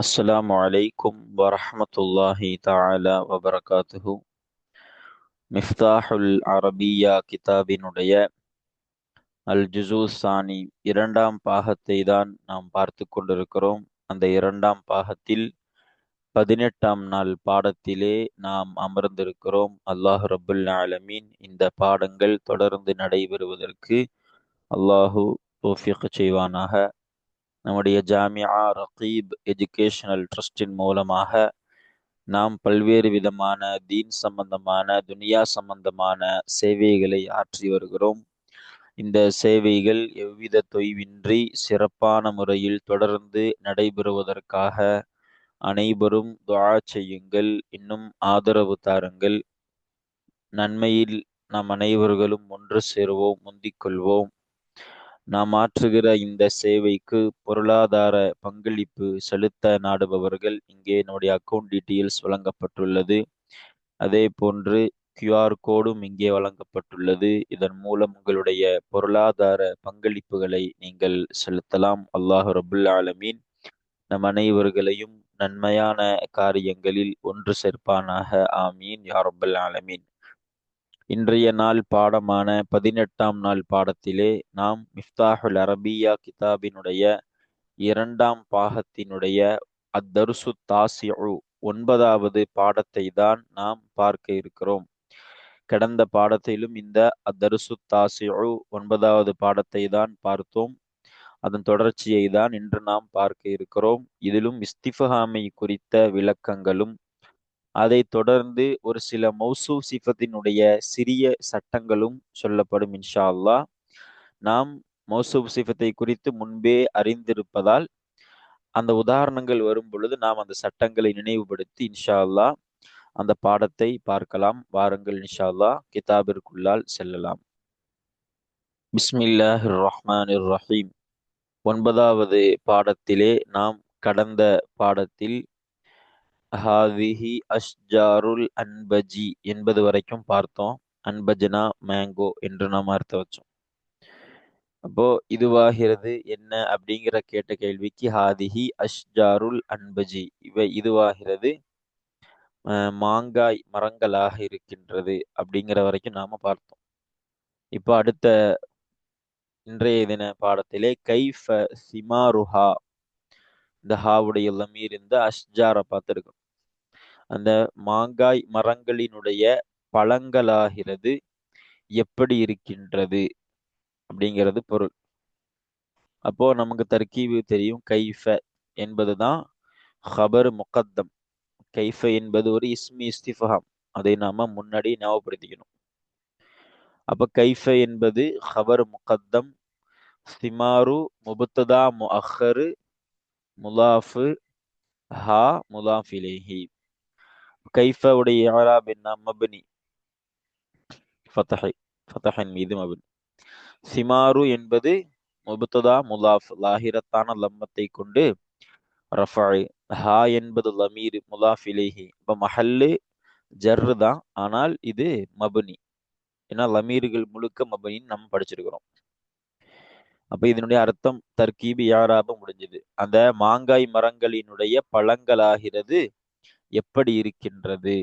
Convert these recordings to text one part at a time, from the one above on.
அஸ்ஸலாமு அலைக்கும் வரஹ்மத்துல்லாஹி தஆலா வபரகாத்துஹு. மிஃப்தாஹுல் அரபியா கிதாபினுடைய அல் ஜுஸூ சானி இரண்டாம் பாகத்தை தான் நாம் பார்த்து கொண்டிருக்கிறோம். அந்த இரண்டாம் பாகத்தில் 18ஆம் நாள் பாடத்திலே நாம் அமர்ந்திருக்கிறோம். அல்லாஹ் ரப்புல் ஆலமீன் இந்த பாடங்கள் தொடர்ந்து நடைபெறுவதற்கு அல்லாஹு தௌஃபீக் செய்வானாக. நம்முடைய ஜாமியா ரகீப் எஜுகேஷனல் ட்ரஸ்டின் மூலமாக நாம் பல்வேறு விதமான தீன் சம்பந்தமான துனியா சம்பந்தமான சேவைகளை ஆற்றி வருகிறோம். இந்த சேவைகள் எவ்வித தொய்வின்றி சிறப்பான முறையில் தொடர்ந்து நடைபெறுவதற்காக அனைவரும் துஆ செய்யுங்கள், இன்னும் ஆதரவு தாருங்கள். நன்மையில் நாம் அனைவர்களும் ஒன்று சேருவோம், முந்திக் கொள்வோம். நாம் ஆற்றுகிற இந்த சேவைக்கு பொருளாதார பங்களிப்பு செலுத்த நாடுபவர்கள் இங்கே என்னுடைய அக்கவுண்ட் டீட்டெயில்ஸ் வழங்கப்பட்டுள்ளது. அதே போன்று QR கோடும் இங்கே வழங்கப்பட்டுள்ளது. இதன் மூலம் உங்களுடைய பொருளாதார பங்களிப்புகளை நீங்கள் செலுத்தலாம். அல்லாஹ் ரபுல் ஆலமீன் நம் அனைவர்களையும் நன்மையான காரியங்களில் ஒன்று சேர்ப்பானாக. ஆமீன் யா ரப்பல் ஆலமீன். இன்றைய நாள் பாடமான 18ஆம் நாள் பாடத்திலே நாம் மிஃப்தாஹுல் அரபியா கிதாபினுடைய இரண்டாம் பாகத்தினுடைய அத்தருசு தாசிஉ 9வது பாடத்தை தான் நாம் பார்க்க இருக்கிறோம். கடந்த பாடத்திலும் இந்த அத்தருசு தாசிஉ 9வது பாடத்தை தான் பார்த்தோம். அதன் தொடர்ச்சியை தான் இன்று நாம் பார்க்க இருக்கிறோம். இதிலும் இஸ்திஃபஹாமை குறித்த விளக்கங்களும் அதைத் தொடர்ந்து ஒரு சில மௌசூப் சிஃபத்தினுடைய சிறிய சட்டங்களும் சொல்லப்படும் இன்ஷா அல்லாஹ். நாம் மௌசூப் சிஃபத்தை குறித்து முன்பே அறிந்திருப்பதால் அந்த உதாரணங்கள் வரும் பொழுது நாம் அந்த சட்டங்களை நினைவுபடுத்தி இன்ஷா அல்லாஹ் அந்த பாடத்தை பார்க்கலாம். வாருங்கள் இன்ஷா அல்லாஹ் கிதாபிற்குள்ளால் செல்லலாம். பிஸ்மில்லாஹிர் ரஹ்மானிர் ரஹீம். 9வது பாடத்திலே நாம் கடந்த பாடத்தில் ஹாதிஹி அஷ்ஜாருல் அன்பஜி என்பது வரைக்கும் பார்த்தோம். அன்பஜனா மேங்கோ என்று நாம் அர்த்தம் வச்சோம். அப்போ இதுவாகிறது என்ன அப்படிங்கிற கேட்ட கேள்விக்கு ஹாதிஹி அஷ்ஜாருல் அன்பஜி, இவை இதுவாகிறது மாங்காய் மரங்களாக இருக்கின்றது அப்படிங்கிற வரைக்கும் நாம பார்த்தோம். இப்போ அடுத்த இன்றைய தின பாடத்திலே கைஃப சிமாருஹா, இந்த ஹாவுடைய லமீர் இந்த அஷ்ஜாரை பார்த்துருக்கோம். அந்த மாங்காய் மரங்களினுடைய பழங்களாகிறது எப்படி இருக்கின்றது அப்படிங்கிறது பொருள். அப்போ நமக்கு தர்கீபு தெரியும். கைஃப என்பதுதான் ஹபர் முகத்தம். கைஃப என்பது ஒரு இஸ்மி இஸ்திஃபஹாம். அதை நாம முன்னாடி ஞாபகப்படுத்திக்கணும். அப்ப கைஃப என்பது ஹபர் முகத்தம், சிமாரு முபத்ததா முஅக்கரு, முலாஃபு ஹா முலாஃப் இலைஹி. கைஃப உடைய இஅராப் என்ன? மப்னி, ஃபதஹின் மீது மப்னி. சிமாரு என்பது முபத்ததா முலாஃப், லாஹிரத்தான லம்மத்தை கொண்டு ரஃபை. ஹா என்பது லமீர் முலாஃப் இலைஹி. இப்போ மஹல்லு ஜர்ரு தான், ஆனால் இது மபனி. ஏன்னா லமீர்கள் முழுக்க மபனின்னு நம்ம படிச்சிருக்கிறோம். அப்ப இதனுடைய அர்த்தம் தர்கீபு யாராப முடிஞ்சது. அந்த மாங்காய் மரங்களினுடைய பழங்களாகிறது எப்படி இருக்கின்றது.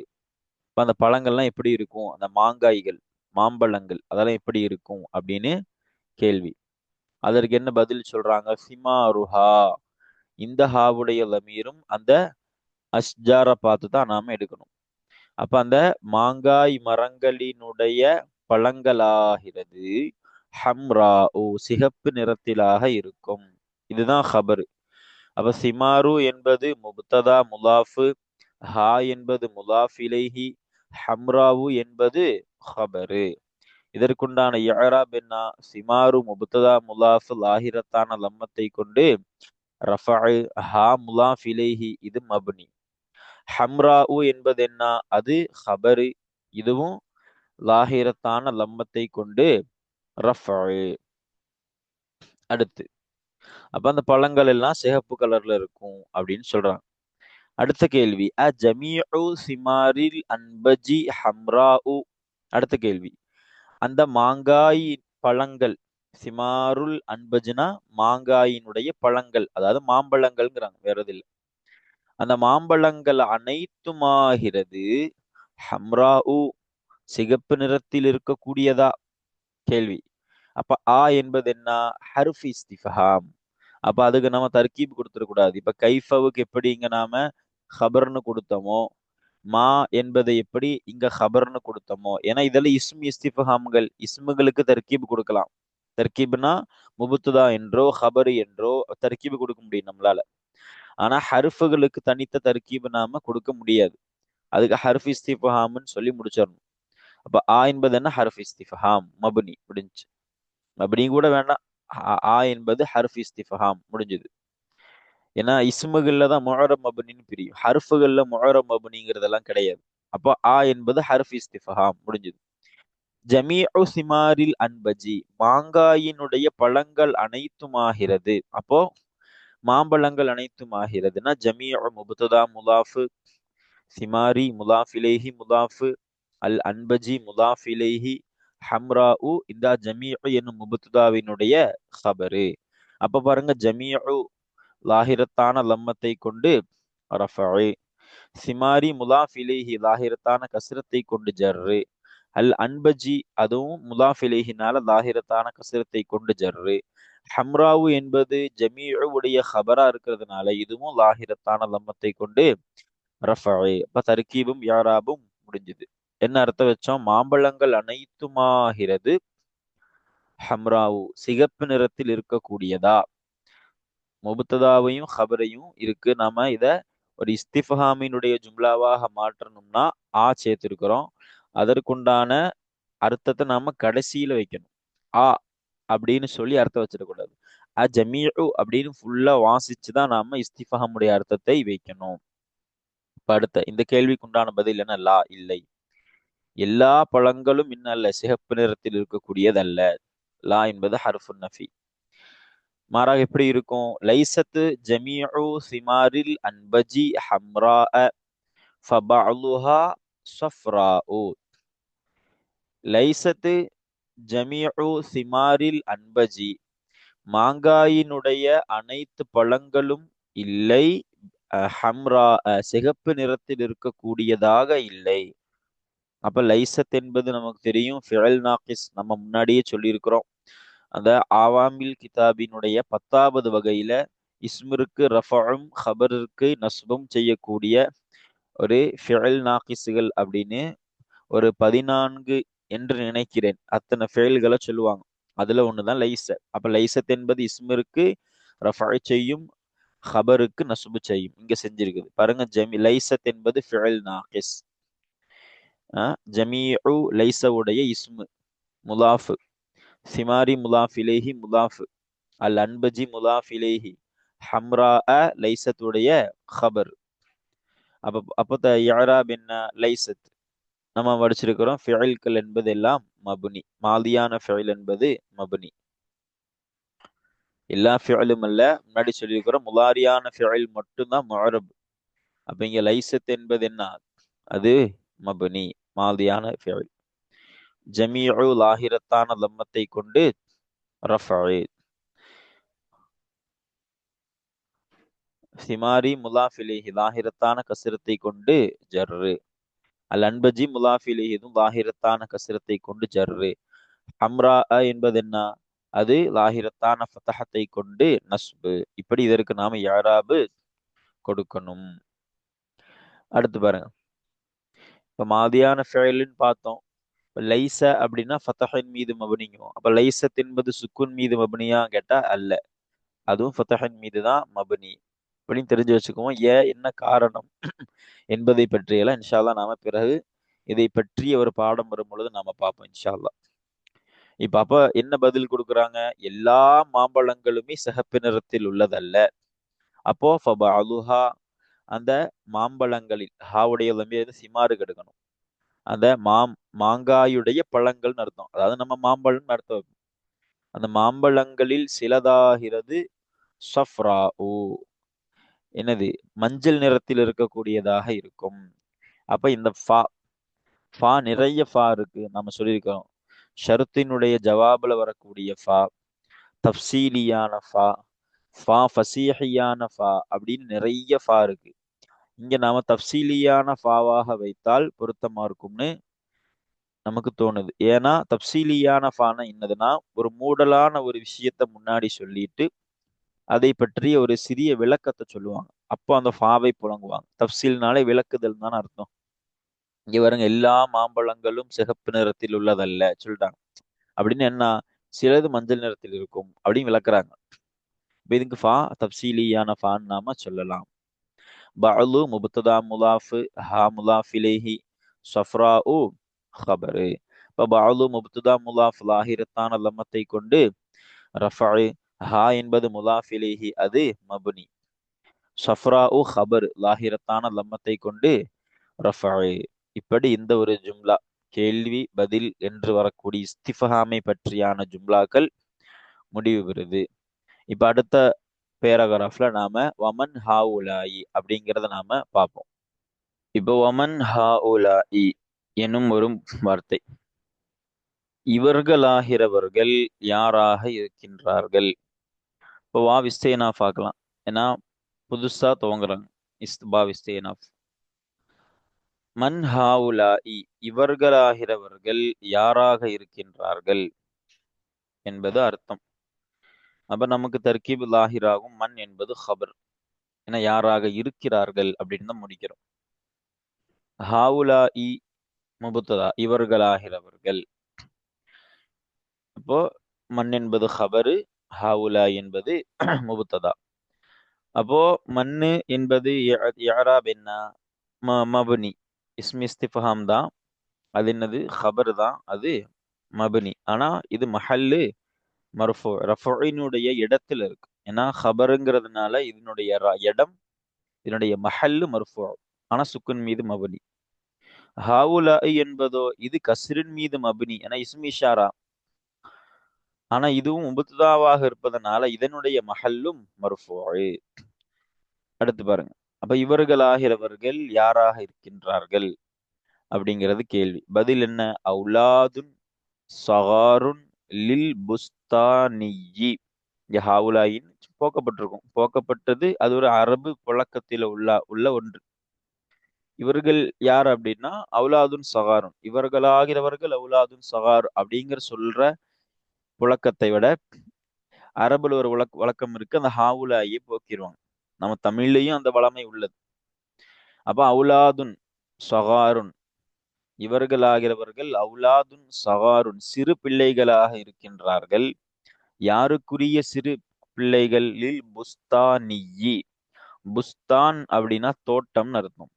இப்ப அந்த பழங்கள்லாம் எப்படி இருக்கும், அந்த மாங்காய்கள் மாம்பழங்கள் அதெல்லாம் எப்படி இருக்கும் அப்படின்னு கேள்வி. அதற்கு என்ன பதில் சொல்றாங்க? சிமாருஹா. இந்த ஹாவுடைய லமீரும் அந்த அஷ்ஜாரை பார்த்து தான் நாம எடுக்கணும். அப்ப அந்த மாங்காய் மரங்களினுடைய பழங்களாகிறது ஹம்ரா ஓ சிகப்பு நிறத்திலாக இருக்கும். இதுதான் ஹபரு. அப்ப சிமாரு என்பது முப்ததா முலாஃபு, ஹா என்பது முலாஃப் இலைஹி, ஹம்ராவு என்பது ஹபரு. இதற்குண்டான இஅராப் என்ன? சிமாரு முப்ததா முலாஃபு லாஹிரத்தான லம்மத்தை கொண்டு ரஃபஅ, ஹா முலாஃப் இலைஹி இது மப்னி. ஹம்ராஉ என்பது என்ன? அது ஹபரு. இதுவும் லாஹிரத்தான லம்மத்தை கொண்டு ரஃபஅ. அடுத்து அப்ப அந்த பழங்கள் எல்லாம் சிகப்பு கலர்ல இருக்கும் அப்படின்னு சொல்றாங்க. அடுத்த கேள்வி ஜமீஉ சிமாரில் அன்பஜி ஹம்ராஉ. அடுத்த கேள்வி, அந்த மாங்காய் பழங்கள், சிமாருல் அன்பஜ்னா மாங்காயினுடைய பழங்கள், அதாவது மாம்பழங்கள்ங்கிறாங்க, வேற எது இல்லை. அந்த மாம்பழங்கள் அனைத்துமாகிறது ஹம்ராஉ சிகப்பு நிறத்தில் இருக்கக்கூடியதா? கேள்வி. அப்ப ஆ என்பது என்ன? ஹர்ஃப் இஸ்திஃபாம். அப்ப அதுக்கு நம்ம தர்கீப் கொடுத்துடக்கூடாது. இப்ப கைஃபவுக்கு எப்படி இங்க நாம ஹபர்னு கொடுத்தோமோ, மா என்பதை எப்படி இங்க ஹபர்னு கொடுத்தோமோ, ஏன்னா இதெல்லாம் இஸ்ம் இஸ்திஃபாம்கள், இஸ்முகளுக்கு தர்கீப் கொடுக்கலாம். தர்கீப்னா முபுத்ததா என்றோ ஹபரு என்றோ தர்கீப் கொடுக்க முடியும் நம்மளால. ஆனா ஹர்ஃபுகளுக்கு தனித்த தர்கீப் நாம கொடுக்க முடியாது. அதுக்கு ஹர்ஃப் இஸ்திஃபாம்னு சொல்லி முடிச்சிடணும். அப்ப ஆ என்பது என்ன? ஹர்ஃப் இஸ்திஃபாம் மபுனி முடிஞ்சு. மபுனி கூட வேண்டாம். ஆ என்பது ஹர்ஃப் இஸ்திஃபாம் முடிஞ்சது. ஏன்னா இஸ்முகள்ல தான் முஅரப் மபுனின்னு பிரியும். ஹர்ஃபுகள்ல முஅரப் மபுனிங்கிறதெல்லாம் கிடையாது. அப்போ ஆ என்பது ஹர்ஃப் இஸ்திஃபாம் முடிஞ்சது. ஜமீஉ சிமாரில் அன்பஜி மாங்காயினுடைய பழங்கள் அனைத்துமாகிறது. அப்போ மாம்பழங்கள் அனைத்துமாகிறதுன்னா ஜமீஉ முபத்ததா முலாஃபு, சிமாரி முலாஃப் இலைஹி முலாஃபு, அல் அன்பஜி முலாஃப் இலைஹி, ஹம்ராஉ இந்த ஜமீஉ என்னும் முபத்ததாவினுடைய ஹபரு. அப்ப பாருங்க, ஜமீஉ லாஹிரத்தான லம்மத்தை கொண்டு ரஃபஇ, சிமாரி முலாஃப் இலைஹி லாஹிரத்தான கஸ்ரத்தை கொண்டு ஜர்ரு, அல் அன்பஜி அதுவும் முலாஃப் இலைஹினால லாஹிரத்தான கஸ்ரத்தை கொண்டு ஜர்ரு, ஹம்ராவு என்பது ஜமீஉ உடைய ஹபரா இருக்கிறதுனால இதுவும் லாஹிரத்தான லம்மத்தை கொண்டு ரஃபஇ. அப்ப தர்கீபும் யாராபும் முடிஞ்சுது. என்ன அர்த்தம் வச்சோம்? மாம்பழங்கள் அனைத்துமாகிறது ஹம்ராவு சிகப்பு நிறத்தில் இருக்கக்கூடியதா? முபத்ததாவையும் ஹபரையும் இருக்கு. நாம இத ஒரு இஸ்திஃபாமினுடைய ஜும்லாவாக மாற்றணும்னா ஆ சேர்த்திருக்கிறோம். அதற்குண்டான அர்த்தத்தை நாம கடைசியில வைக்கணும். ஆ அப்படின்னு சொல்லி அர்த்தம் வச்சிடக்கூடாது. ஜமீஉ அப்படின்னு ஃபுல்லா வாசிச்சுதான் நாம இஸ்திஃபாமுடைய அர்த்தத்தை வைக்கணும். இப்ப அடுத்த இந்த கேள்விக்குண்டான பதில் என்ன? லா, இல்லை. எல்லா பழங்களும் இன்னல்ல சிகப்பு நிறத்தில் இருக்கக்கூடியதல்ல. லா என்பது ஹர்ஃபுன் நஃபி. மாறாக எப்படி இருக்கும்? லைசத்து ஜமீஉ சிமாரில் அன்பஜி ஹம்ராஅ ஃபபஅலுஹா ஸஃப்ராஉ. லைசத்து ஜமீஉ சிமாரில் அன்பஜி மாங்காயினுடைய அனைத்து பழங்களும் இல்லை ஹம்ரா சிகப்பு நிறத்தில் இருக்கக்கூடியதாக இல்லை. அப்ப லைசத் என்பது நமக்கு தெரியும் ஃபிஅல் நாகிஸ், நம்ம முன்னாடியே சொல்லியிருக்கிறோம். அந்த ஆவாமில் கிதாபினுடைய 10வது வகையில இஸ்மிற்கு ரஃபும் ஹபருக்கு நஸ்பும் செய்யக்கூடிய ஒரு ஃபிஅல் நாகிஸ்கள் அப்படின்னு ஒரு 14 என்று நினைக்கிறேன். அத்தனை ஃபெயில்களை சொல்லுவாங்க. அதுல ஒண்ணுதான் லைசத். அப்ப லைசத் என்பது இஸ்மிற்கு ரஃபா செய்யும், ஹபருக்கு நஸ்பு செய்யும். இங்க செஞ்சிருக்குது பாருங்க. லைசத் என்பது ஃபிஅல் நாகிஸ். ஜமீஉ லைசவுடைய இஸ்மு முலாஃபு, சிமாரி முலாஃப் இலைஹி முலாஃபு, அல் அன்பஜி முலாஃப் இலைஹி, ஹம்ரா லைசத்துடைய ஹபர். அப்ப இஅராப் என்ன? லைசத் நம்ம படிச்சிருக்கிறோம். ஃபிஅல்கள் என்பது எல்லாம் மபுனி. மாதியான ஃபிஅல் என்பது மபுனி. எல்லா ஃபிஅலும் அல்ல, முன்னாடி சொல்லியிருக்கிறோம். முலாரியான ஃபிஅல் மட்டும்தான் முஅரப். அப்ப இங்க லைசத் என்பது என்ன? அது மபுனி, மாதியான ஃபிஅல். ஜமீஉ லாஹிரத்தான லம்மத்தை கொண்டு ரஃபஇ. சிமாரி முலாஃப் இலைஹி லாஹிரத்தான கஸ்ரத்தை கொண்டு ஜர்ரு. அல் அன்பஜி முலாஃப் இலைஹி இதுவும் லாஹிரத்தான கஸ்ரத்தை கொண்டு ஜர்ரு. ஹம்ரா என்பது என்ன? அது லாஹிரத்தான ஃபதஹத்தை கொண்டு நஸ்பு. இப்படி இதற்கு நாம இஅராபு கொடுக்கணும். அடுத்து பாருங்க. இப்ப மாதியான ஃபிஅல்னு பார்த்தோம். லைஸ அப்படின்னா ஃபதஹின் மீது மபனிங்கும். அப்ப லைஸத் என்பது சுக்குன் மீது மபனியா கேட்டா அல்ல, அதுவும் ஃபதஹின் மீது தான் மபனி. இப்படின்னு தெரிஞ்சு வச்சுக்குவோம். என்ன காரணம் என்பதை பற்றியெல்லாம் இன்ஷா அல்லாஹ் நாம பிறகு இதை பற்றிய ஒரு பாடம் வரும் பொழுது நாம பார்ப்போம் இன்ஷா அல்லாஹ். இப்ப அப்ப என்ன பதில் கொடுக்குறாங்க? எல்லா மாம்பழங்களுமே சிகப்பு நிறத்தில் உள்ளதல்ல. அப்போ ஃபபஅலுஹா அந்த மாம்பழங்களில் ஹாவுடைய லம்பி சிமாறு கெடுக்கணும். அந்த மாங்காயுடைய பழங்கள்னு அர்த்தம். அதாவது நம்ம மாம்பழம்னு அர்த்தம். அந்த மாம்பழங்களில் சிலதாகிறது சஃப்ரா ஊ, என்னது? மஞ்சள் நிறத்தில் இருக்கக்கூடியதாக இருக்கும். அப்ப இந்த ஃபா நிறைய ஃபா இருக்கு. நம்ம சொல்லியிருக்கிறோம். ஷருத்தினுடைய ஜவாபுல வரக்கூடிய ஃபா, தப்சீலியான ஃபா, ஃபா ஃபசீஹியான ஃபா அப்படின்னு நிறைய ஃபா இருக்கு. இங்க நாம தப்சீலியான ஃபாவாக வைத்தால் பொருத்தமா இருக்கும்னு நமக்கு தோணுது. ஏன்னா தப்சீலியான ஃபானா என்னதுன்னா ஒரு மூடலான ஒரு விஷயத்த முன்னாடி சொல்லிட்டு அதை பற்றிய ஒரு சிறிய விளக்கத்தை சொல்லுவாங்க. அப்போ அந்த ஃபாவை புழங்குவாங்க. தப்சீல்னாலே விளக்குதல் தானே அர்த்தம். இங்க பாருங்க, எல்லா மாம்பழங்களும் சிகப்பு நிறத்தில் உள்ளதல்ல சொல்லிட்டாங்க. அப்படின்னு என்ன, சிலது மஞ்சள் நிறத்தில் இருக்கும் அப்படின்னு விளக்குறாங்க. இப்ப இதுக்கு ஃபா தப்சீலியான ஃபான்னு நாம சொல்லலாம். பஅலு முப்ததா முலாஃபு ஹா முலாஃப் இலைஹி ஸஃப்ராஉ ஹபரு. இப்ப பஅலு முப்ததா முலாஃப் லாஹிரத்தான லம்மத்தை கொண்டு ரஃபஉ, ஹா என்பது முலாஃப் இலைஹி அது மப்னி, ஸஃப்ராஉ ஹபர் லாஹிரத்தான லம்மத்தை கொண்டு ரஃபஉ. இப்படி இந்த ஒரு ஜும்லா கேள்வி பதில் என்று வரக்கூடிய இஸ்திஃபஹாமை பற்றியான ஜும்லாக்கள் முடிவு பெறுது. இப்ப அடுத்த பேராகிராஃப்ல நாம வமன் ஹாவுலாயி அப்படிங்கிறத நாம பார்ப்போம். இப்போ வமன் ஹாவுலாயி எனும் ஒரு வார்த்தை, இவர்களாகிறவர்கள் யாராக இருக்கின்றார்கள். இப்போ வா விஸ்தேனா பார்க்கலாம். ஏன்னா புதுசா துவங்குறாங்க. இஸ்பா விஸ்தேனாஃப். மன் ஹாவுலாயி இவர்களாகிறவர்கள் யாராக இருக்கின்றார்கள் என்பது அர்த்தம். அப்ப நமக்கு தர்கீப் லாஹிராகும். மன் என்பது ஹபர். ஏன்னா யாராக இருக்கிறார்கள் அப்படின்னு தான் முடிக்கிறோம். ஹாவுலாஇ முபுத்ததா இவர்களாகிறவர்கள். அப்போ மன் என்பது ஹபரு, ஹாவுலா என்பது முபுத்ததா. அப்போ மண்ணு என்பது இஅராப் என்ன, மபனி, இஸ்மி இஸ்திஃபாம் தான். அது என்னது, ஹபர் தான், அது மபனி. ஆனா இது மஹல்லு மர்ஃபூ, ரஃபுனுடைய இடத்துல இருக்கு. ஏன்னா ஹபருங்கிறதுனால இதனுடைய இடம், இதனுடைய மஹல்லு மர்ஃபூ, ஆனா சுக்குன் மீது மபனி. ஹாவுலா என்பதோ இது கஸ்ரின் மீது மபனி, ஏன்னா இஸ்மி இஷாரா. ஆனா இதுவும் முபத்ததாவாக இருப்பதனால இதனுடைய மஹல்லும் மர்ஃபூ. அடுத்து பாருங்க. அப்ப இவர்களாகிறவர்கள் யாராக இருக்கின்றார்கள் அப்படிங்கிறது கேள்வி. பதில் என்ன, அவுலாதுன் சகாருன் லில் புஸ்தானியி. இங்க ஹாவுலாயின் போக்கப்பட்டிருக்கும். போக்கப்பட்டது அது ஒரு அரபு புழக்கத்தில் உள்ள ஒன்று. இவர்கள் யார் அப்படின்னா அவுலாதுன் சகாருன், இவர்களாகிறவர்கள் அவுலாதுன் சகார் அப்படிங்கிற சொல்ற புழக்கத்தை விட அரபுல ஒரு வழக்கம் இருக்கு. அந்த ஹாவுலாயை போக்கிடுவாங்க. நம்ம தமிழ்லையும் அந்த வளமை உள்ளது. அப்ப அவுலாதுன் சகாருன், இவர்களாகிறவர்கள் அவுலாதுன் சகாருன் சிறு பிள்ளைகளாக இருக்கின்றார்கள். யாருக்குரிய சிறு பிள்ளைகளில் புஸ்தானியி. புஸ்தான் அப்படின்னா தோட்டம்னு அர்த்தம்.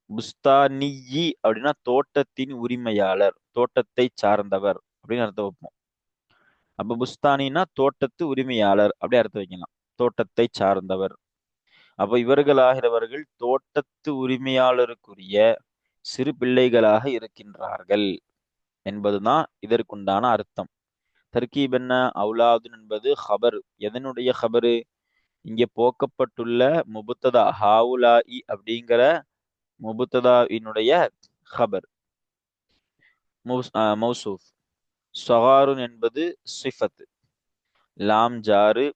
புஸ்தானியி அப்படின்னா தோட்டத்தின் உரிமையாளர், தோட்டத்தை சார்ந்தவர் அப்படின்னு அர்த்தம் வைப்போம். அப்ப புஸ்தானின்னா தோட்டத்து உரிமையாளர் அப்படி அர்த்தம் வைக்கலாம், தோட்டத்தை சார்ந்தவர். அப்ப இவர்களாகிறவர்கள் தோட்டத்து உரிமையாளருக்குரிய சிறு பிள்ளைகளாக இருக்கின்றார்கள் என்பதுதான் இதற்குண்டான அர்த்தம். தர்கீப் என்ன, அவுலாதுன் என்பது ஹபர். எதனுடைய ஹபரு, இங்கே போக்கப்பட்டுள்ள முபுத்ததா ஹாவுலாஇ அப்படிங்கிற முபுத்ததாவினுடைய ஹபர், மௌசூஃப். சகாருன் என்பது சிஃபத், லாம் ஜாரு,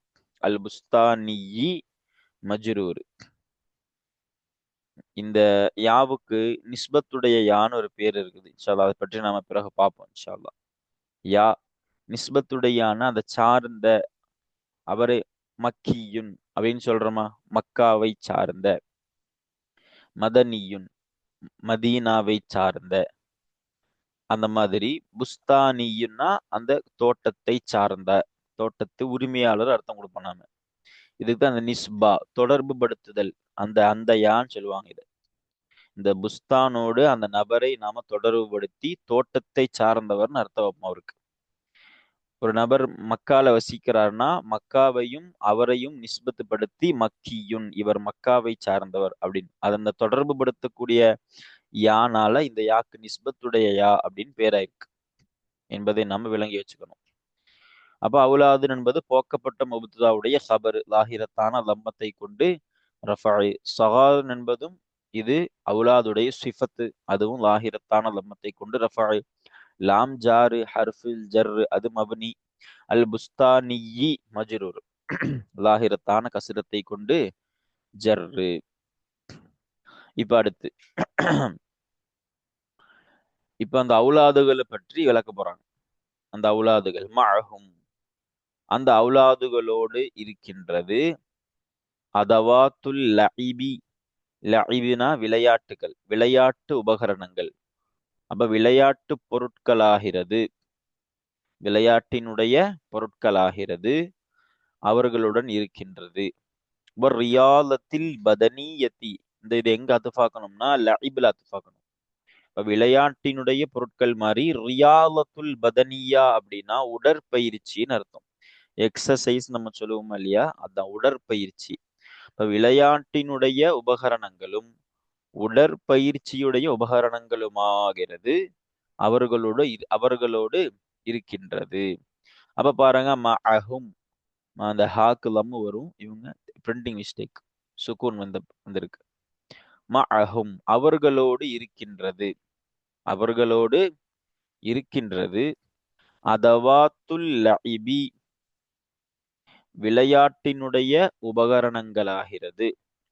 அல் புஸ்தானியி மஜ்ரூர். இந்த யாவுக்கு நிஸ்பத்துடைய யான்னு ஒரு பேர் இருக்குது. இன்ஷா அல்லாஹ் அதை பற்றி நாம பிறகு பார்ப்போம் இன்ஷா அல்லாஹ். யா நிஸ்பத்துடையான அந்த சார்ந்த, அவரை மக்கியுன் அப்படின்னு சொல்றோமா, மக்காவை சார்ந்த, மதனியுன் மதீனாவை சார்ந்த, அந்த மாதிரி புஸ்தானியுன்னா அந்த தோட்டத்தை சார்ந்த, தோட்டத்து உரிமையாளர் அர்த்தம் கொடுப்போம் நாம. இதுக்கு தான் அந்த நிஸ்பா, தொடர்பு படுத்துதல், அந்த அந்த யான்னு சொல்லுவாங்க இது. இந்த புஸ்தானோடு அந்த நபரை நாம தொடர்புபடுத்தி தோட்டத்தை சார்ந்தவர்னு அர்த்தம் வைப்போம் அவருக்கு. ஒரு நபர் மக்கால வசிக்கிறார்னா மக்காவையும் அவரையும் நிஸ்பத்து படுத்தி மக்கியுன், இவர் மக்காவை சார்ந்தவர் அப்படின்னு அந்த தொடர்பு படுத்தக்கூடிய யானால இந்த யாக்கு நிஸ்பத்துடைய யா அப்படின்னு பேராயிருக்கு என்பதை நம்ம விளங்கி வச்சுக்கணும். அப்ப அவுலாது என்பது போக்கப்பட்ட முபுத்ததாவுடைய ஹபர், லாஹிரத்தான லம்மத்தை கொண்டு ரஃபாய். சகார் என்பதும் இது அவுலாதுடைய சிஃபத்து, அதுவும் லாஹிரத்தான லம்மத்தை கொண்டு ரஃபாய். லாம் ஜாரு ஹர்ஃபில் ஜர் அது மபனி, அல் புஸ்தானியி மஜ்ரூர், லாஹிரத்தான கசிரத்தை கொண்டு ஜர்ரு. இப்ப அடுத்து இப்ப அந்த அவுலாதுகளை பற்றி விளக்க போறாங்க. அந்த அவுலாதுகள் மஅஹும், அந்த அவுலாதுகளோடு இருக்கின்றது. அதவாத்துல் லஇபி, லஇபினா விளையாட்டுகள், விளையாட்டு உபகரணங்கள். அப்ப விளையாட்டு பொருட்களாகிறது, விளையாட்டினுடைய பொருட்களாகிறது அவர்களுடன் இருக்கின்றது. ரியாலத்தில் பதனியத்தி, இது எங்க அத்துஃபாக்கணும்னா லஇபில் அத்துஃபாக்கணும். இப்ப விளையாட்டினுடைய பொருட்கள் மாதிரி ரியாலத்துல் பதனியா அப்படின்னா உடற்பயிற்சின்னு அர்த்தம். எக்ஸசைஸ் நம்ம சொல்லுவோம் இல்லையா, அதான் உடற்பயிற்சி. இப்ப விளையாட்டினுடைய உபகரணங்களும் உடற்பயிற்சியுடைய உபகரணங்களுமாகிறது அவர்களோடு இருக்கின்றது. அப்ப பாருங்க மஅஹும், அந்த ஹாக்கு லம்மு வரும், இவங்க பிரிண்டிங் மிஸ்டேக், சுக்கூன் வந்திருக்கு. மஅஹும் அவர்களோடு இருக்கின்றது, அவர்களோடு இருக்கின்றது. அதவாத்துல் லஇபி விளையாட்டினுடைய உபகரணங்களாகிறது.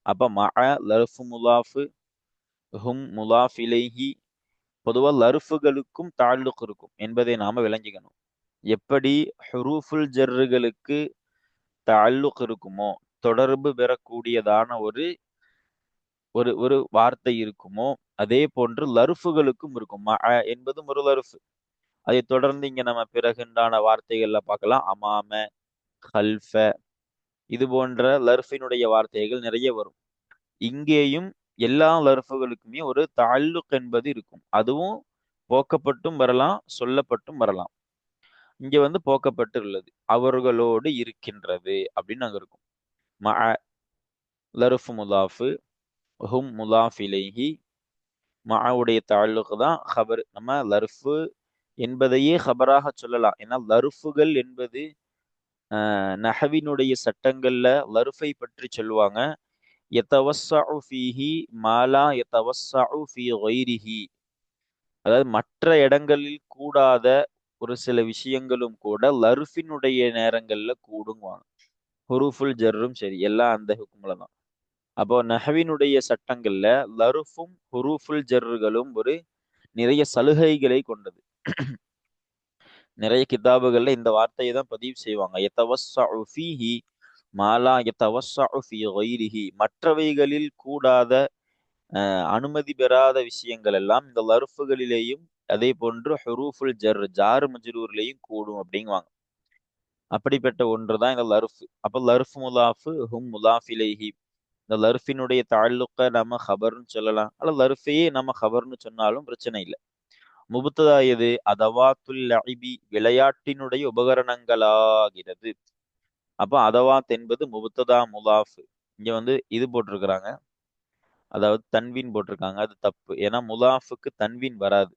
அப்ப மஅ லர்ஃபு முலாஃபு, ஹும் முலாஃப் இலைஹி. பொதுவா லர்ஃபுகளுக்கும் தாலுக் இருக்கும் என்பதை நாம விளங்கிக்கணும். எப்படி ஹுரூஃபுல் ஜர்ருகளுக்கு தாலுக் இருக்குமோ, தொடர்பு பெறக்கூடியதான ஒரு ஒரு ஒரு வார்த்தை இருக்குமோ, அதே போன்று லர்ஃபுகளுக்கும் இருக்கும். மஅ என்பதும் ஒரு லர்ஃபு. அதை தொடர்ந்து இங்க நம்ம பிறகுண்டான வார்த்தைகள்ல பார்க்கலாம். அமாம, கல்ஃப, இது போன்ற லர்ஃபினுடைய வார்த்தைகள் நிறைய வரும். இங்கேயும் எல்லா லர்ஃபுகளுக்குமே ஒரு தாலுக் என்பது இருக்கும். அதுவும் போக்கப்பட்டும் வரலாம், சொல்லப்பட்டும் வரலாம். இங்க வந்து போக்கப்பட்டு உள்ளது, அவர்களோடு இருக்கின்றது அப்படின்னு அங்க இருக்கும். மஅ லர்ஃபு முலாஃபு, ஹும் முலாஃப் இலைஹி. மஅவுடைய தாலுக் தான் ஹபர். நம்ம லர்ஃபு என்பதையே ஹபராக சொல்லலாம். ஏன்னா லர்ஃபுகள் என்பது நஹவினுடைய சட்டங்கள்ல லர்ஃபை பற்றி சொல்லுவாங்க. யதவஸ்ஸஉ ஃபீஹி மா லா யதவஸ்ஸஉ ஃபீ கைரிஹி. அதாவது மற்ற இடங்களில் கூடாத ஒரு சில விஷயங்களும் கூட லர்ஃபினுடைய நேரங்கள்ல கூடுங்குவாங்க. ஹுரூஃபுல் ஜர்ரும் சரி, எல்லாம் அந்த ஹுக்கும்ல தான். அப்போ நஹவினுடைய சட்டங்கள்ல லர்ஃபும் ஹுரூஃபுல் ஜர்ருகளும் ஒரு நிறைய சலுகைகளை கொண்டது. நிறைய கிதாபுகள்ல இந்த வார்த்தையை தான் பதிவு செய்வாங்க. யதவஸ்ஸஉ ஃபீஹி மா லா யதவஸ்ஸஉ ஃபீ கைரிஹி. மற்றவைகளில் கூடாத அனுமதி பெறாத விஷயங்கள் எல்லாம் இந்த லர்ஃபுகளிலேயும் அதே போன்று ஹுரூஃபுல் ஜார் மஜ்ரூர்லயும் கூடும் அப்படிங்குவாங்க. அப்படிப்பட்ட ஒன்றுதான் இந்த லர்ஃப். அப்ப லர்ஃப் முலாஃபு, ஹும் முலாஃப் இலைஹி. இந்த லர்ஃபினுடைய தாலுக்க நம்ம ஹபர்னு சொல்லலாம், அல்ல லர்ஃபையே நம்ம ஹபர்னு சொன்னாலும் பிரச்சனை இல்லை. முபுத்ததா எது? அதவாத்துல் லஇபி விளையாட்டினுடைய உபகரணங்களாகிறது. அப்ப அதவாத் என்பது முபுத்ததா முலாஃப். இங்க வந்து இது போட்டிருக்கிறாங்க, அதாவது தன்வீன் போட்டிருக்காங்க. அது தப்பு. ஏன்னா முலாஃபுக்கு தன்வீன் வராது.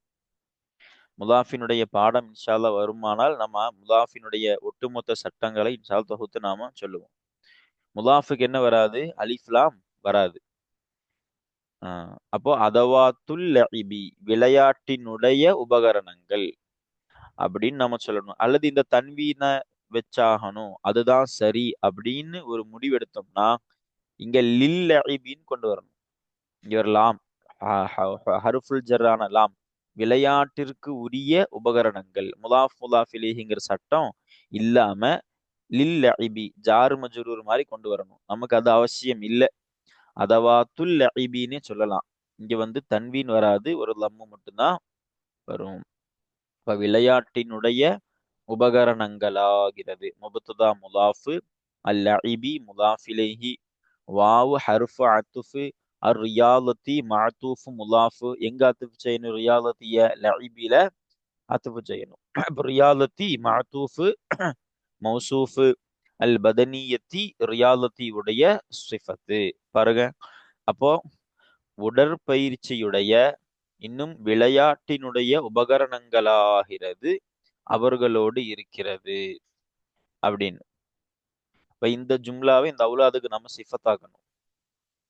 முலாஃபினுடைய பாடம் இன்ஷா அல்லாஹ் வருமானால் நம்ம முலாஃபினுடைய ஒட்டுமொத்த சட்டங்களை இன்ஷா அல்லாஹ் தொகுத்து நாம சொல்லுவோம். முலாஃபுக்கு என்ன வராது? அலிஃப்லாம் வராது. அப்போ அதவாத்துல் லஇபி விளையாட்டினுடைய உபகரணங்கள் அப்படின்னு நம்ம சொல்லணும். அல்லது இந்த தன்வீன வச்சாகணும், அதுதான் சரி அப்படின்னு ஒரு முடிவெடுத்தோம்னா இங்க லில் லஇபின்னு கொண்டு வரணும். இங்க ஒரு லாம், ஹருஃபுல் ஜர்ரான லாம், விளையாட்டிற்கு உரிய உபகரணங்கள், முலாஃப் முலாஃப் இலைஹிங்கிற சட்டம் இல்லாம லில் லஇபி ஜார் மஜ்ரூர் மாதிரி கொண்டு வரணும். நமக்கு அது அவசியம் இல்லை. அதவாத்துல் லஇபின்னே சொல்லலாம். இங்க வந்து தன்வீன் வராது, ஒரு லம்மு மட்டும்தான் வரும். இப்ப விளையாட்டினுடைய உபகரணங்களாகிறது. முபத்ததா முலாஃபு, அல் லஇபி முலாஃப் இலைஹி, வாவு ஹர்ஃபு அத்துஃபு, அர் ரியாலத்தி மஅத்தூஃபு முலாஃபு. எங்க அத்துஃபு செய்யணும்? ரியாலத்திய லஇபில அத்துஃபு செய்யணும். ரியாலத்தி மஅத்தூஃபு மௌசூஃபு, அல் பதனியத்தி ரியாலத்தி உடைய சிஃபத்து. பாருங்க, அப்போ உடற்பயிற்சியுடைய இன்னும் விளையாட்டினுடைய உபகரணங்களாகிறது அவர்களோடு இருக்கிறது அப்படின்னு. இப்ப இந்த ஜும்லாவை இந்த அவுலாதுக்கு நம்ம சிஃபத்தாக்கணும்,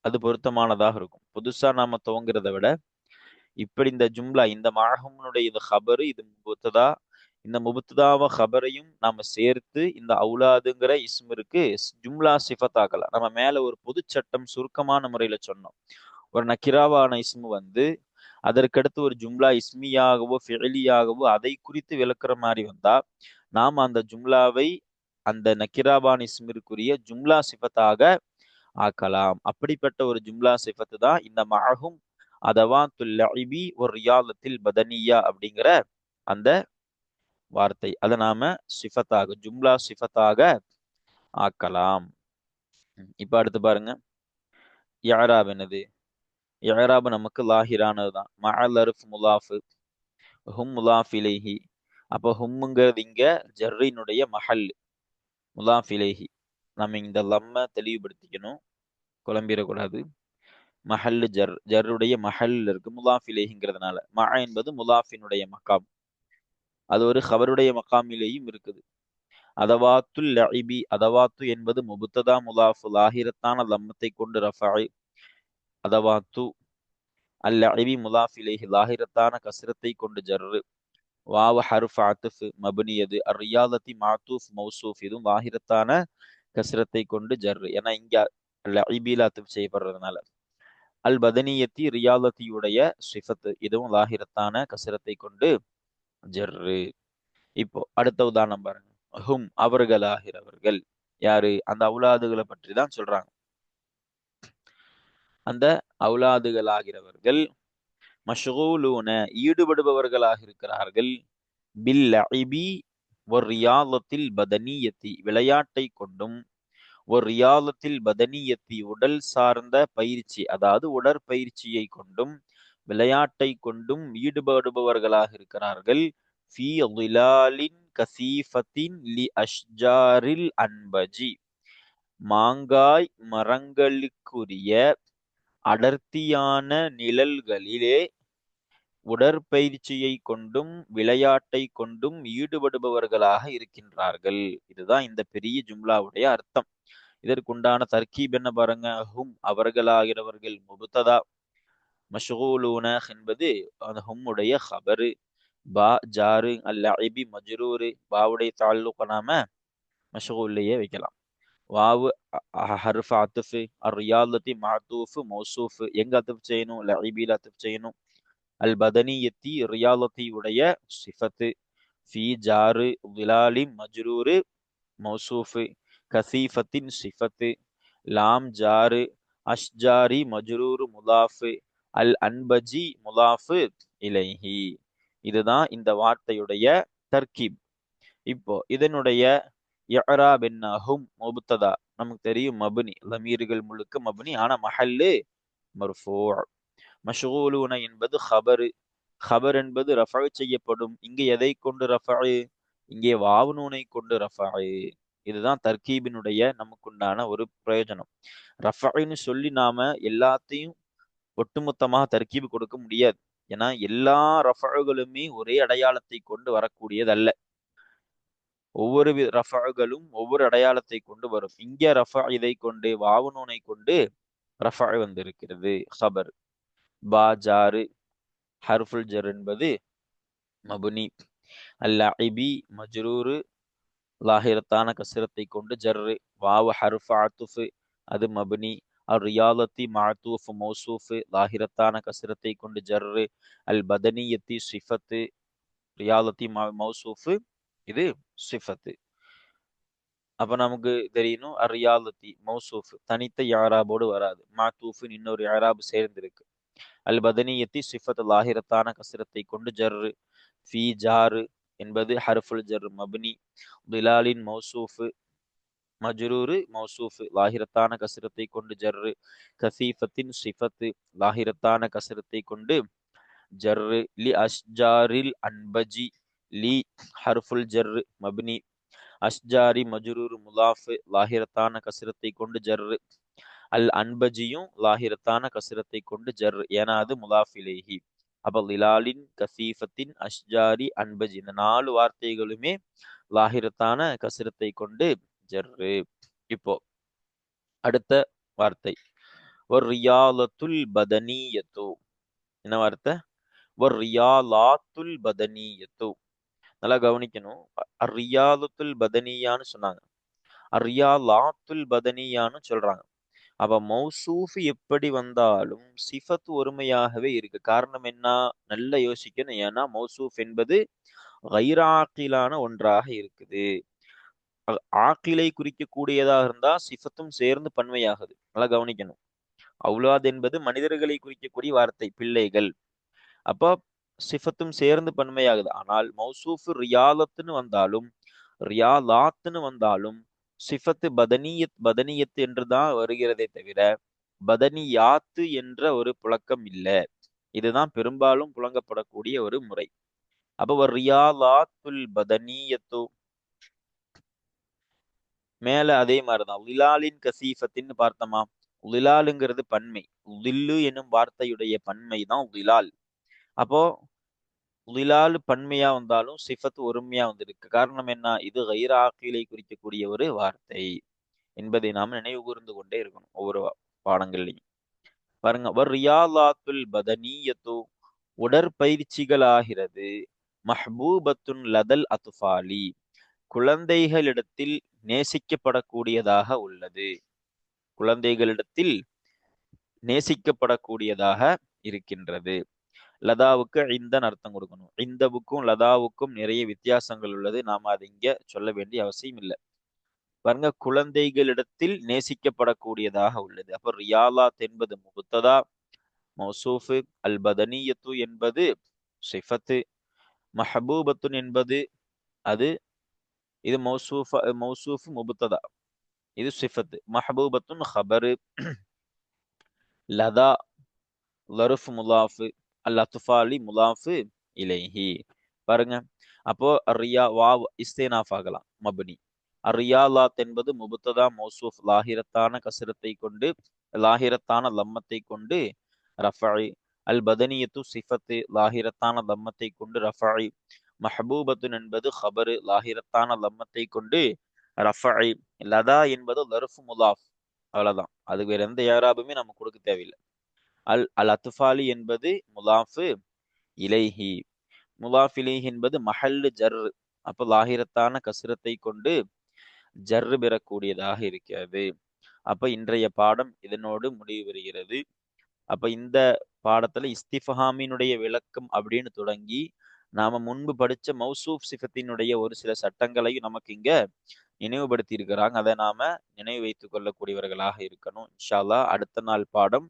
அது பொருத்தமானதாக இருக்கும். புதுசா நாம துவங்குறத விட இப்படி இந்த ஜும்லா, இந்த மஅஹும்னுடைய இது ஹபரு, இது முபத்ததா, இந்த முபத்ததாவ ஹபரையும் நாம சேர்த்து இந்த அவுலாதுங்கிற இஸ்மிற்கு ஜும்லா சிஃபத்தாக்கலாம். நம்ம மேல ஒரு பொது சட்டம் சுருக்கமான முறையில சொன்னோம். ஒரு நக்கிராவான இஸ்மு வந்து அதற்கடுத்து ஒரு ஜும்லா இஸ்மியாகவோ ஃபிஅலியாகவோ அதை குறித்து விளக்குற மாதிரி வந்தா நாம் அந்த ஜும்லாவை அந்த நக்கிராவான இஸ்மிற்குரிய ஜும்லா சிஃபத்தாக ஆக்கலாம். அப்படிப்பட்ட ஒரு ஜும்லா சிஃபத்து தான் இந்த மஅஹும் அதவாத்துல் லஇபி ஒரு ரியாலத்தில் பதனியா அப்படிங்கிற அந்த வார்த்தை. அதை நாம சிஃபத்தாக ஜும்லா சிஃபத்தாக ஆக்கலாம். இப்ப அடுத்து பாருங்க, இஅராப் என்னது? இஅராப் நமக்கு லாஹிரானது தான். மஅல் அர்ஃப் முலாஃப், ஹும் முலாஃப் இலைஹி. அப்போ ஹும்ங்கிறது இங்க ஜர்ரினுடைய மஹல், முலாஃப் இலைஹி. நம்ம இந்த லம்ம தெளிவுபடுத்திக்கணும், குழம்பிடக்கூடாது. மஹல்லு ஜர், ஜர்ருடைய மஹல் இருக்கு முலாஃப் இலைஹிங்கிறதுனால. மஅ என்பது முலாஃபினுடைய மகாம், அது ஒரு ஹபருடைய மகாமிலேயும் இருக்குது. அதவாத்துல் லஇபி, அதவாத்து என்பது முபுத்ததா முலாஃப் லாஹிரத்தான லம்மத்தை கொண்டு ரஃபஇ. அதவாத்து அல் லஇபி முலாஃப் இலைஹி லாஹிரத்தான கஸ்ரத்தை கொண்டு ஜர்ரு. வாவ ஹர்ஃப் அத்ஃப் மப்னியது. அர்ரியாலத்தி மாத்தூஃப் மௌசூஃப், இதுவும் லாஹிரத்தான கஸ்ரத்தை கொண்டு ஜர்ரு. ஏன்னா இங்க லஇபில அத்ஃப் செய்யப்படுறதுனால. அல் பதனியத்தி ரியாலத்தியுடைய சிஃபத்து, இதுவும் லாஹிரத்தான கஸ்ரத்தை கொண்டு ஜர்ரு. இப்போ அடுத்த உதாரணம் பாருங்க. ஹும் அவர்களாகிறவர்கள். யாரு? அந்த அவுலாதுகளை பற்றி தான் சொல்றாங்க. அந்த அவுலாதுகளாகிறவர்கள் மஷ்கூலூன ஈடுபடுபவர்களாக இருக்கிறார்கள். பில் லஇபி ஒரு ரியாலத்தில் பதனியத்தி விளையாட்டை கொண்டும், ஒரு ரியாலத்தில் பதனியத்தி உடல் சார்ந்த பயிற்சி, அதாவது உடற்பயிற்சியை கொண்டும் விளையாட்டை கொண்டும் ஈடுபடுபவர்களாக இருக்கிறார்கள். ஃபி லிலாலின் கசீஃபத்தின் லி அஷ்ஜாரில் அன்பஜி, மாங்காய் மரங்களுக்குரிய அடர்த்தியான நிழல்களிலே உடற்பயிற்சியை கொண்டும் விளையாட்டை கொண்டும் ஈடுபடுபவர்களாக இருக்கின்றார்கள். இதுதான் இந்த பெரிய ஜும்லாவுடைய அர்த்தம். இதற்குண்டான தர்கீப் என்ன பாருங்க. ஹும் அவர்களாகிறவர்கள் முபுத்ததா, மஷ்கூலூன என்பது அந்த ஹும்முடைய ஹபரு, பா ஜாரு, அல் லஇபி மஜ்ரூரு, பாவுடைய தால்லுக நாம மஷ்கூல்லையே வைக்கலாம். வாவு ஹர்ஃப் அத்ஃப், அர்ரியாலத்தி மஅத்தூஃப் மௌசூஃப், எங்க அத்ஃப் செய்யணும்? லஇபில அத்ஃப் செய்யணும். அல் பதனியத்தி ரியாலத்தி உடைய சிஃபத்து. ஃபி ஜாரு விலாலி மஜ்ரூரு மௌசூஃப், கசீஃபத்தின் சிஃபத்து. லாம் ஜாரு, அஷ்ஜாரி மஜ்ரூரு முலாஃப், அல் அன்பஜி முலாஃப் இலைஹி. இதுதான் இந்த வார்த்தையுடைய தர்கீப். இப்போ இதனுடைய இஅராப் என்ன? ஹும் முப்ததா, நமக்கு தெரியும் மப்னி, லமீர்கள் முழுக்க மப்னி, ஆனா மஹல்லு மர்ஃபூ. மஷ்கூலூன என்பது ஹபரு, ஹபர் என்பது ரஃபஅ செய்யப்படும். இங்கே எதை கொண்டு ரஃபஅ? இங்கே வாவு நூனை கொண்டு ரஃபஅ. இதுதான் தர்கீபினுடைய நமக்குண்டான ஒரு பிரயோஜனம். ரஃபஅன்னு சொல்லி நாம எல்லாத்தையும் ஒட்டுமொத்தமாக தர்கீபு கொடுக்க முடியாது. ஏன்னா எல்லா ரஃபஅகளுமே ஒரே அடையாளத்தை கொண்டு வரக்கூடியதல்ல. ஒவ்வொரு ரஃபஅகளும் ஒவ்வொரு அடையாளத்தை கொண்டு வரும். இங்க ரஃபஅ இதை கொண்டு வாவு நூனை கொண்டு ரஃபஅ வந்திருக்கிறது. ஹபர். பா ஜாரு, ஹர்ஃபுல் ஜர் என்பது மபுனி. அல் லஇபி மஜ்ரூரு, லாஹிரத்தான கஸ்ரத்தை கொண்டு ஜர்ரு. வாவ ஹர்ஃப் அத்ஃப், அது மபுனி. அர் ரியாலத்தி மஅத்தூஃப் மௌசூஃப், லாஹிரத்தான கஸ்ரத்தை கொண்டு ஜர்ரு. அல் பதனியத்தி சிஃபத்து, ரியாலத்தி மௌசூஃப், இது சிஃபத்து. அப்ப நமக்கு தெரியணும் அர் ரியாலத்தி மௌசூஃப் தனித்த இஅராபோடு வராது, மஅத்தூஃபின் இன்னொரு இஅராப் சேர்ந்திருக்கு. அல் பதனியத்தி சிஃபத் லாஹிரத்தான கஸ்ரத்தை கொண்டு ஜர்ரு. ஃபி ஜாரு என்பது ஹர்ஃபுல் ஜர் மப்னி. திலாலின் மௌசூஃப் மஜ்ரூரு மௌசூஃப், லாஹிரத்தான கஸ்ரத்தை கொண்டு ஜர்ரு. கசீஃபத்தின் சிஃபத்து, லாஹிரத்தான கஸ்ரத்தை கொண்டு ஜர்ரு. லி அஷ்ஜாரில் அன்பஜி, லி ஹர்ஃபுல் ஜர் மப்னி. அஷ்ஜாரி மஜ்ரூர் முலாஃப், லாஹிரத்தான கஸ்ரத்தை கொண்டு ஜர்ரு. அல் அன்பஜியும் லாஹிரத்தான கஸ்ரத்தை கொண்டு ஜர்ரு, ஏன்னா அது முலாஃப் இலைஹி. அப்ப லிலாலின் கசீஃபத்தின் அஷ்ஜாரி அன்பஜி, இந்த 4 வார்த்தைகளுமே லாஹிரத்தான கஸ்ரத்தை கொண்டு ஜர்ரு. இப்போ அடுத்த வார்த்தை ஒரு ரியாலத்துல் பதனியத்து. என்ன வார்த்தை? ஒரு ரியாலாத்துல் பதனியத்து. நல்லா கவனிக்கணும். ரியாலத்துல் பதனியான்னு சொன்னாங்க, ரியாலாத்துல் பதனியான்னு சொல்றாங்க. அப்ப மௌசூஃப் எப்படி வந்தாலும் சிஃபத் ஒருமையாகவே இருக்கு. காரணம் என்ன? நல்லா யோசிக்கணும். ஏன்னா மௌசூஃப் என்பது கைராக்கிலான ஒன்றாக இருக்குது. ஆக்கிலை குறிக்கக்கூடியதாக இருந்தா சிஃபத்தும் சேர்ந்து பன்மையாகுது. நல்லா கவனிக்கணும். அவுலாத் என்பது மனிதர்களை குறிக்கக்கூடிய வார்த்தை, பிள்ளைகள். அப்போ சிஃபத்தும் சேர்ந்து பன்மையாகுது. ஆனால் மௌசூஃப் ரியாலத்துன்னு வந்தாலும் ரியாலாத்துன்னு வந்தாலும் சிஃபத்து பதனியத் பதனியத் என்று தான் வருகிறதே தவிர பதனியாத்து என்ற ஒரு புழக்கம் இல்லை. இதுதான் பெரும்பாலும் புழங்கப்படக்கூடிய ஒரு முறை. அப்போ ஒரு ரியாலாத்துல் பதனியத்து மேல அதே மாதிரிதான் லிலாலின் கசீஃபத்தின்னு பார்த்தோமா? லிலாலுங்கிறது பன்மை. லில்லு என்னும் வார்த்தையுடைய பன்மை தான் லிலால். அப்போ லிலால் பன்மையா வந்தாலும் சிஃபத் ஒருமையா வந்திருக்கு. காரணம் என்ன? இது கைர ஆக்கிலை குறிக்கக்கூடிய ஒரு வார்த்தை என்பதை நாம் நினைவு கூர்ந்து கொண்டே இருக்கணும் ஒவ்வொரு பாடங்கள்லையும். பாருங்க, ரியாலாத்துல் பதனியத்து உடற்பயிற்சிகளாகிறது, மஹ்பூபத்துன் லதல் அத்ஃபாலி குழந்தைகளிடத்தில் நேசிக்கப்படக்கூடியதாக உள்ளது. குழந்தைகளிடத்தில் நேசிக்கப்படக்கூடியதாக இருக்கின்றது. லதாவுக்கு இந்தன்னு அர்த்தம் கொடுக்கணும். இந்தவுக்கும் லதாவுக்கும் நிறைய வித்தியாசங்கள் உள்ளது. நாம அதை இங்க சொல்ல வேண்டிய அவசியம் இல்லை. பாருங்க, குழந்தைகளிடத்தில் நேசிக்கப்படக்கூடியதாக உள்ளது. அப்ப ரியாலாத் என்பது முபத்ததா, மௌசூஃபு, அல் பதனியத்து என்பது சிஃபத்து, மஹபூபத்துன் என்பது அது இது மௌசூஃப் முபத்ததா, இது சிஃபத்து. மஹபூபத்துன் ஹபரு, லதா லருஃப் முலாஃபு, அல் அத்ஃபாலி முலாஃபு இலைஹி. பாருங்க, அப்போ ரியா வாவ் இஸ்தினாஃப் ஆகலாம் மப்னி. அரியாலாத் என்பது முபத்ததா மௌசூஃப் லாஹிரத்தான கசரத்தை கொண்டு லாஹிரத்தான லம்மத்தை கொண்டு ரஃபை. அல் பதனியத்து சிஃபத்து லாஹிரத்தான லம்மத்தை கொண்டு ரஃபை. மஹபூபத்துன் என்பது ஹபரு லாஹிரத்தான லம்மத்தை கொண்டு ரஃபை. லதா என்பது லருஃப் முலாஃப். அவ்வளவுதான். அது வேற எந்த ஏராபுமே நம்ம கொடுக்க தேவையில்லை. அல் அல் அத்ஃபாலி என்பது முலாஃபு இலைஹி. முலாஃப் இலைஹி என்பது மஹல்லு ஜர். அப்ப லாஹிரத்தான கசரத்தை கொண்டு ஜர்ரு பெறக்கூடியதாக இருக்கிறது. அப்ப இன்றைய பாடம் இதனோடு முடிவு பெறுகிறது. அப்ப இந்த பாடத்துல இஸ்திஃபஹாமினுடைய விளக்கம் அப்படின்னு தொடங்கி நாம முன்பு படிச்ச மௌசூப் சிஃபத்தினுடைய ஒரு சில சட்டங்களையும் நமக்கு இங்க நினைவுபடுத்தி இருக்கிறாங்க. அதை நாம நினைவு வைத்துக் கொள்ளக்கூடியவர்களாக இருக்கணும். இன்ஷா அல்லாஹ் அடுத்த நாள் பாடம்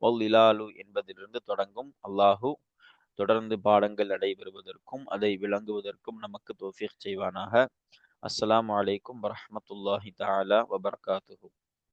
ஒல் இலாலு என்பதிலிருந்து தொடங்கும். அல்லாஹு தொடர்ந்து பாடங்கள் நடைபெறுவதற்கும் அதை விளங்குவதற்கும் நமக்கு தௌஃபீக் செய்வானாக. அஸ்ஸலாமு அலைக்கும் வரஹ்மத்துல்லாஹி தஆலா வபரகாத்துஹு.